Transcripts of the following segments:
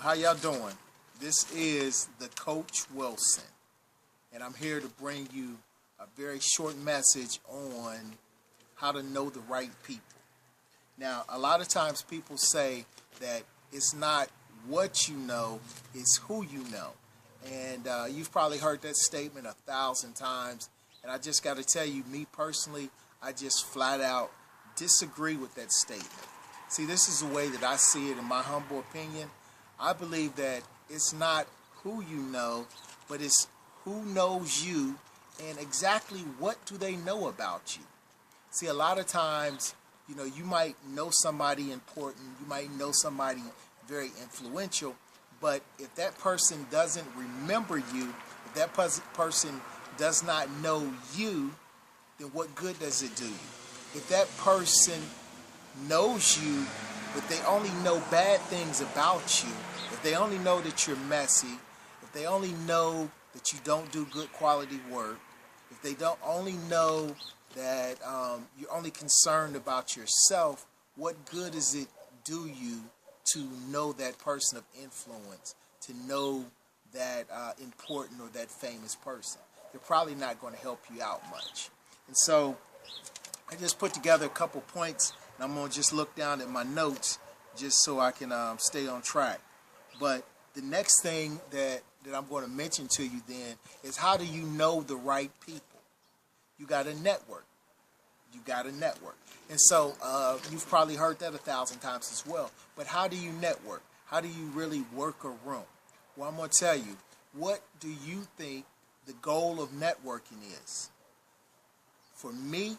How y'all doing? This is the Coach Wilson, and I'm here to bring you a very short message on how to know the right people. Now, a lot of times people say that it's not what you know, it's who you know. And you've probably heard that statement 1,000 times. And I just got to tell you, me personally, I just flat out disagree with that statement. See, this is the way that I see it in my humble opinion. I believe that it's not who you know, but it's who knows you and exactly what do they know about you. See, a lot of times, you know, you might know somebody important, you might know somebody very influential, but if that person doesn't remember you, if that person does not know you, then what good does it do you? If that person knows you, but they only know bad things about you, if they only know that you're messy, if they only know that you don't do good quality work, if they don't only know that you're only concerned about yourself, what good does it do you to know that person of influence, to know that important or that famous person? They're probably not going to help you out much. And so I just put together a couple points, and I'm going to just look down at my notes just so I can stay on track. But the next thing that I'm going to mention to you then is, how do you know the right people? You got to network. You got to network. And so you've probably heard that 1,000 times as well. But how do you network? How do you really work a room? Well, I'm going to tell you, what do you think the goal of networking is? For me,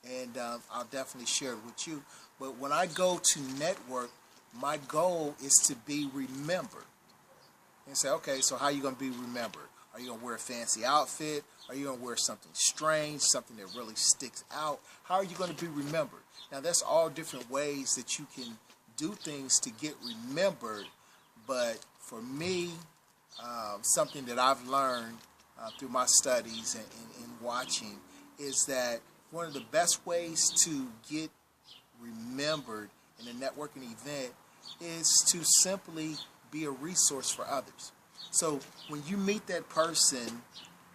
and I'll definitely share it with you, but when I go to network, my goal is to be remembered. And say, okay, so how are you going to be remembered? Are you going to wear a fancy outfit? Are you going to wear something strange, something that really sticks out? How are you going to be remembered? Now, that's all different ways that you can do things to get remembered. But for me, something that I've learned through my studies and watching is that one of the best ways to get remembered in a networking event is to simply be a resource for others. So when you meet that person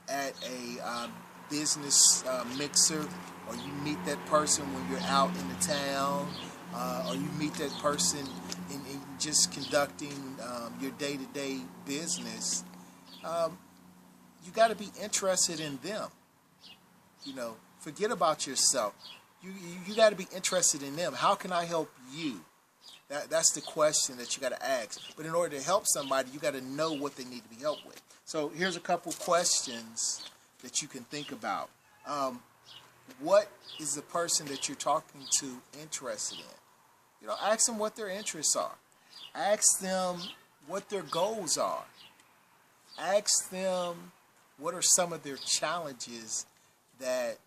at a business mixer, or you meet that person when you're out in the town, or you meet that person in just conducting your day-to-day business, you got to be interested in them. You know, forget about yourself. You got to be interested in them. How can I help you? That's the question that you got to ask. But in order to help somebody, you got to know what they need to be helped with. So here's a couple questions that you can think about. What is the person that you're talking to interested in? You know, ask them what their interests are. Ask them what their goals are. Ask them what are some of their challenges that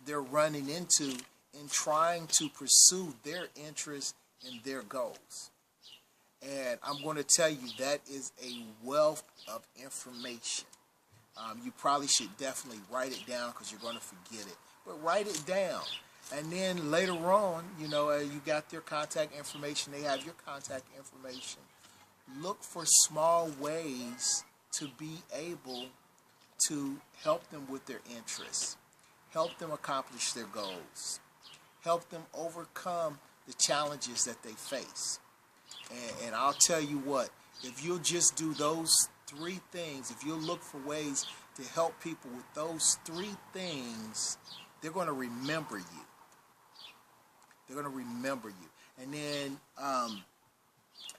they're running into in trying to pursue their interests and their goals. And I'm going to tell you, that is a wealth of information. You probably should definitely write it down, because you're going to forget it. But write it down. And then later on, you know, you got their contact information. They have your contact information. Look for small ways to be able to help them with their interests. Help them accomplish their goals. Help them overcome the challenges that they face. And I'll tell you what, if you'll just do those three things, if you'll look for ways to help people with those three things, they're going to remember you. They're going to remember you. And then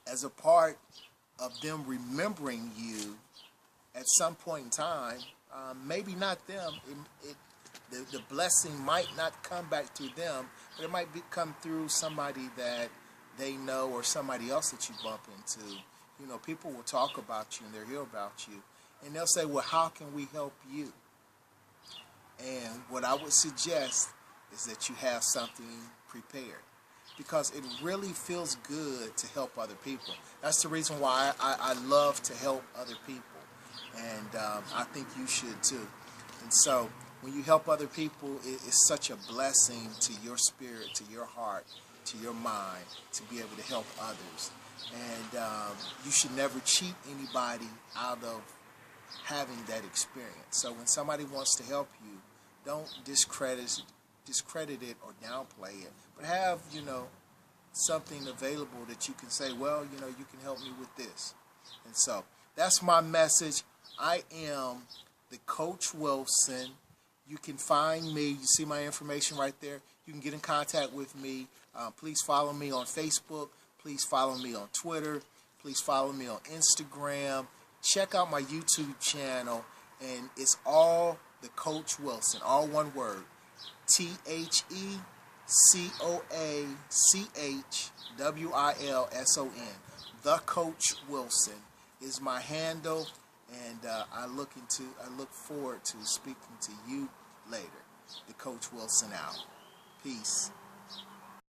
as a part of them remembering you, at some point in time, maybe not them, the blessing might not come back to them, but it might come through somebody that they know, or somebody else that you bump into. You know, people will talk about you and they'll hear about you, and they'll say, well, how can we help you? And what I would suggest is that you have something prepared, because it really feels good to help other people. That's the reason why I love to help other people, and I think you should too. And so when you help other people, it's such a blessing to your spirit, to your heart, to your mind, to be able to help others. And you should never cheat anybody out of having that experience. So when somebody wants to help you, don't discredit it or downplay it, but have, something available that you can say, well, you can help me with this. And so that's my message. I am the Coach Wilson. You can find me. You see my information right there. You can get in contact with me. Please follow me on Facebook. Please follow me on Twitter. Please follow me on Instagram. Check out my YouTube channel. And it's all the Coach Wilson. All one word. TheCoachWilson. The Coach Wilson is my handle. And I look forward to speaking to you later. The Coach Wilson out. Peace.